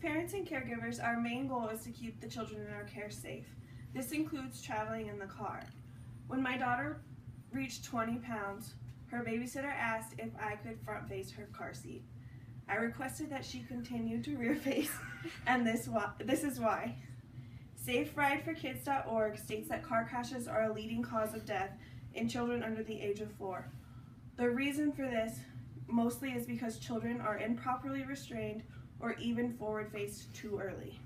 parents and caregivers, our main goal is to keep the children in our care safe. This includes traveling in the car. When my daughter reached 20 pounds, her babysitter asked if I could front face her car seat. I requested that she continue to rear face, and this is why. SafeRideForKids.org states that car crashes are a leading cause of death in children under the age of 4. The reason for this mostly is because children are improperly restrained or even forward-faced too early.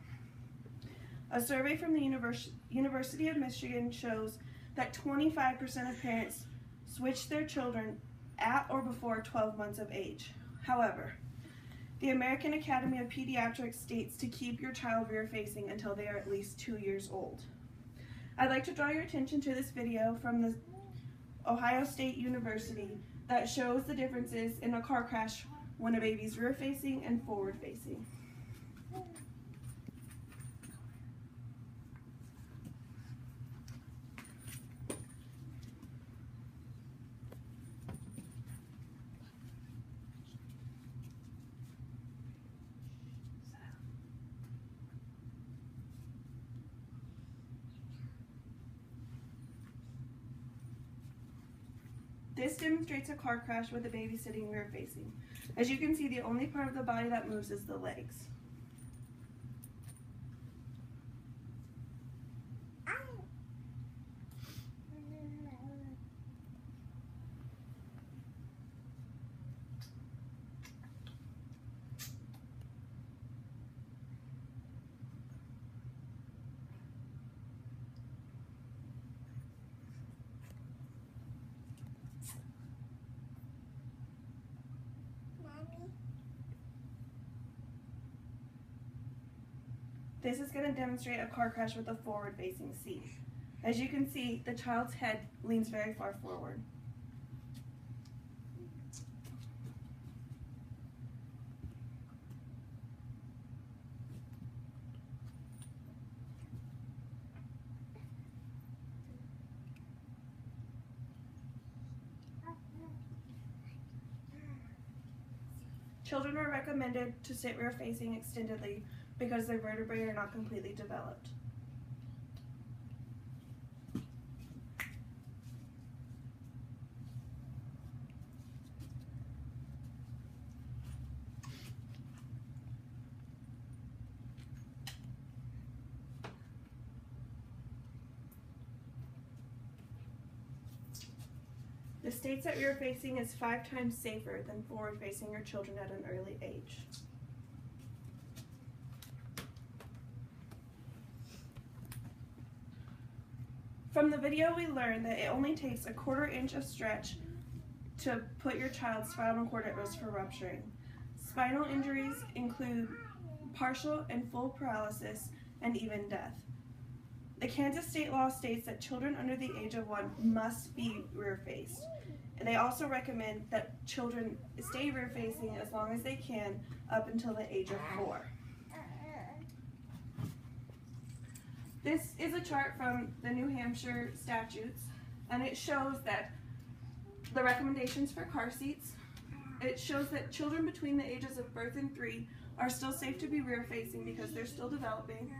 A survey from the University of Michigan shows that 25% of parents switch their children at or before 12 months of age. However, the American Academy of Pediatrics states to keep your child rear-facing until they are at least 2 years old. I'd like to draw your attention to this video from the Ohio State University that shows the differences in a car crash when a baby's rear-facing and forward-facing. This demonstrates a car crash with a baby sitting rear-facing. As you can see, the only part of the body that moves is the legs. This is going to demonstrate a car crash with a forward-facing seat. As you can see, the child's head leans very far forward. Children are recommended to sit rear-facing extendedly because their vertebrae are not completely developed. This states that rear-facing is 5 times safer than forward-facing your children at an early age. From the video, we learned that it only takes a 1/4 inch of stretch to put your child's spinal cord at risk for rupturing. Spinal injuries include partial and full paralysis and even death. The Kansas state law states that children under the age of 1 must be rear-faced. They also recommend that children stay rear-facing as long as they can up until the age of 4. This is a chart from the New Hampshire statutes, and it shows that the recommendations for car seats. It shows that children between the ages of birth and 3 are still safe to be rear-facing because they're still developing.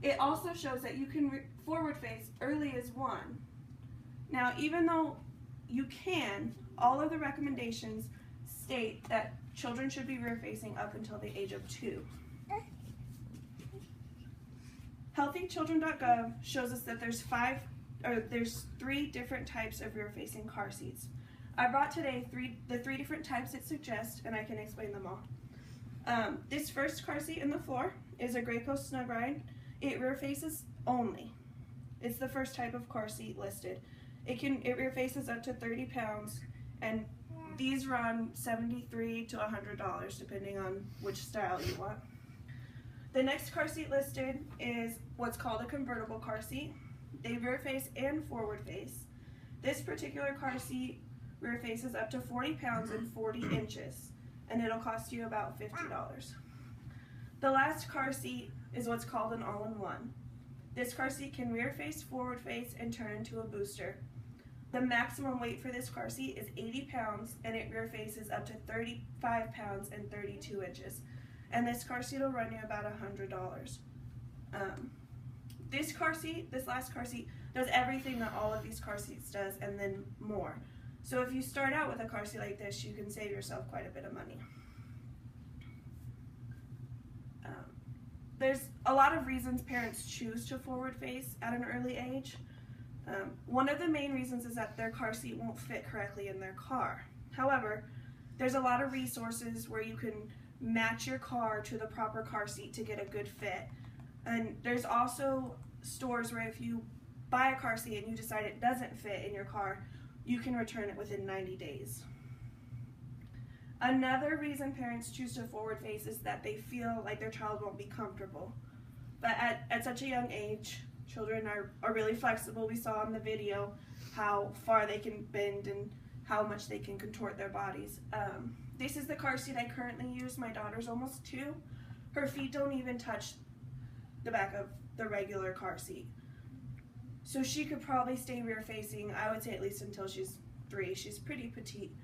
It also shows that you can forward-face early as 1. Now, even though you can, all of the recommendations state that children should be rear-facing up until the age of 2. HealthyChildren.gov shows us that there's 3 different types of rear-facing car seats. I brought today the 3 different types it suggests, and I can explain them all. This first car seat in the floor is a Graco Snug Ride. It rear-faces only. It's the first type of car seat listed. It rear-faces up to 30 pounds, and these run $73 to $100 depending on which style you want. The next car seat listed is what's called a convertible car seat. They rear-face and forward-face. This particular car seat rear-faces up to 40 pounds and 40 inches, and it'll cost you about $50. The last car seat is what's called an all-in-one. This car seat can rear-face, forward-face, and turn into a booster. The maximum weight for this car seat is 80 pounds, and it rear-faces up to 35 pounds and 32 inches. and this car seat will run you about $100. This last car seat does everything that all of these car seats does and then more. So if you start out with a car seat like this, you can save yourself quite a bit of money. There's a lot of reasons parents choose to forward face at an early age. One of the main reasons is that their car seat won't fit correctly in their car. However, there's a lot of resources where you can match your car to the proper car seat to get a good fit. And there's also stores where if you buy a car seat and you decide it doesn't fit in your car, you can return it within 90 days. Another reason parents choose to forward face is that they feel like their child won't be comfortable. But at such a young age, children are really flexible. We saw in the video how far they can bend and how much they can contort their bodies. This is the car seat I currently use. My daughter's almost 2. Her feet don't even touch the back of the regular car seat. So she could probably stay rear facing, I would say at least until she's 3. She's pretty petite.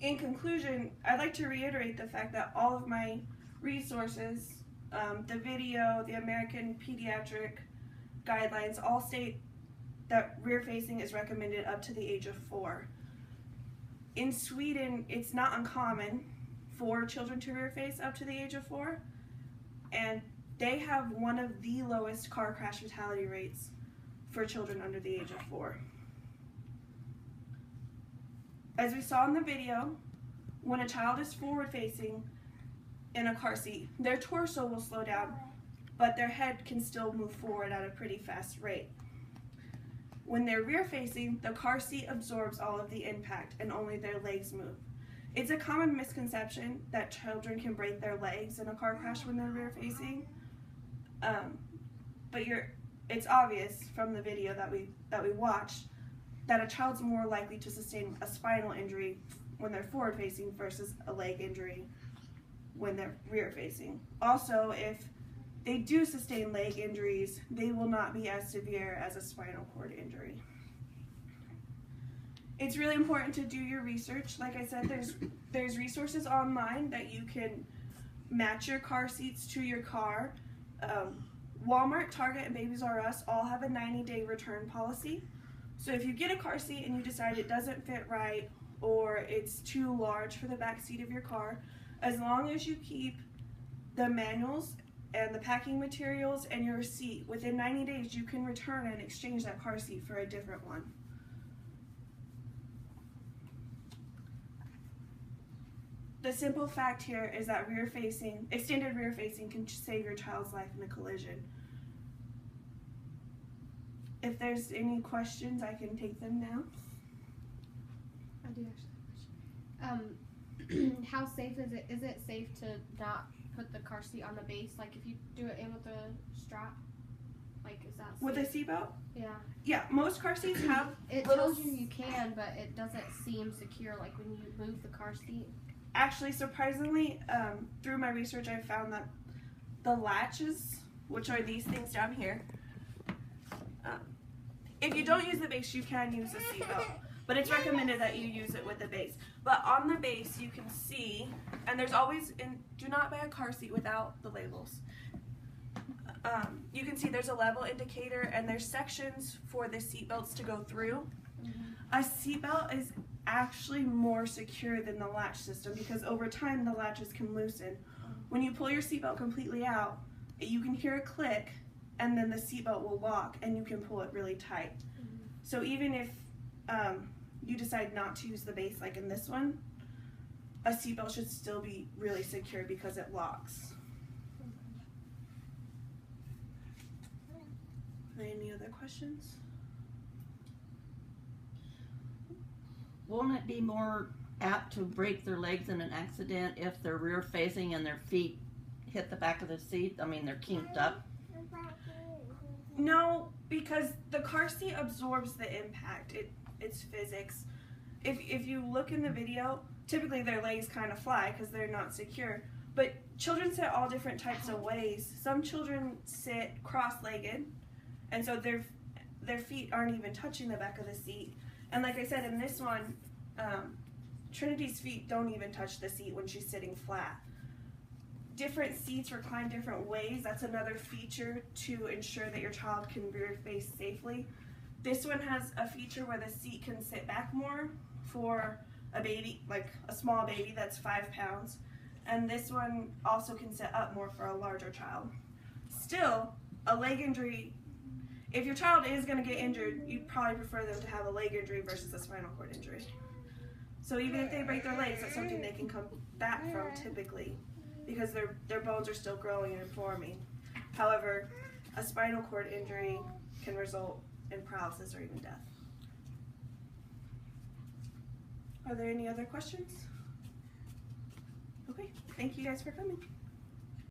In conclusion, I'd like to reiterate the fact that all of my resources, the video, the American Pediatric Guidelines, all state that rear facing is recommended up to the age of 4. In Sweden, it's not uncommon for children to rear face up to the age of 4, and they have one of the lowest car crash fatality rates for children under the age of 4. As we saw in the video, when a child is forward facing in a car seat, their torso will slow down, but their head can still move forward at a pretty fast rate. When they're rear facing, the car seat absorbs all of the impact and only their legs move. It's a common misconception that children can break their legs in a car crash when they're rear facing, but it's obvious from the video that we watched that a child's more likely to sustain a spinal injury when they're forward facing versus a leg injury when they're rear facing. Also, if they do sustain leg injuries, they will not be as severe as a spinal cord injury. It's really important to do your research. Like I said, there's resources online that you can match your car seats to your car. Walmart, Target, and Babies R Us all have a 90-day return policy. So if you get a car seat and you decide it doesn't fit right or it's too large for the back seat of your car, as long as you keep the manuals and the packing materials and your receipt within 90 days, you can return and exchange that car seat for a different one. The simple fact here is that extended rear facing can save your child's life in a collision. If there's any questions, I can take them now. I do actually have a question. How safe is it? Is it safe to not put the car seat on the base? Like if you do it in with a strap? Like is that safe? With a seatbelt? Yeah. Yeah, most car seats have it tells you can, but it doesn't seem secure like when you move the car seat. Actually, surprisingly, through my research, I found that the latches, which are these things down here, if you don't use the base, you can use a seatbelt, but it's recommended that you use it with the base. But on the base, you can see, and there's always, do not buy a car seat without the labels. You can see there's a level indicator, and there's sections for the seatbelts to go through. A seatbelt is actually more secure than the latch system because over time the latches can loosen. When you pull your seatbelt completely out, you can hear a click and then the seatbelt will lock and you can pull it really tight. So even if you decide not to use the base like in this one, a seatbelt should still be really secure because it locks. Any other questions? Won't it be more apt to break their legs in an accident if they're rear facing and their feet hit the back of the seat? I mean, they're kinked up. No, because the car seat absorbs the impact. It's physics. If you look in the video, typically their legs kind of fly because they're not secure. But children sit all different types of ways. Some children sit cross-legged, and so their feet aren't even touching the back of the seat. And like I said, in this one, Trinity's feet don't even touch the seat when she's sitting flat. Different seats recline different ways. That's another feature to ensure that your child can rear face safely. This one has a feature where the seat can sit back more for a baby, like a small baby that's 5 pounds. And this one also can sit up more for a larger child. Still, a leg injury, if your child is going to get injured, you'd probably prefer them to have a leg injury versus a spinal cord injury. So even if they break their legs, that's something they can come back from typically, because their bones are still growing and forming. However, a spinal cord injury can result in paralysis or even death. Are there any other questions? Okay, thank you guys for coming.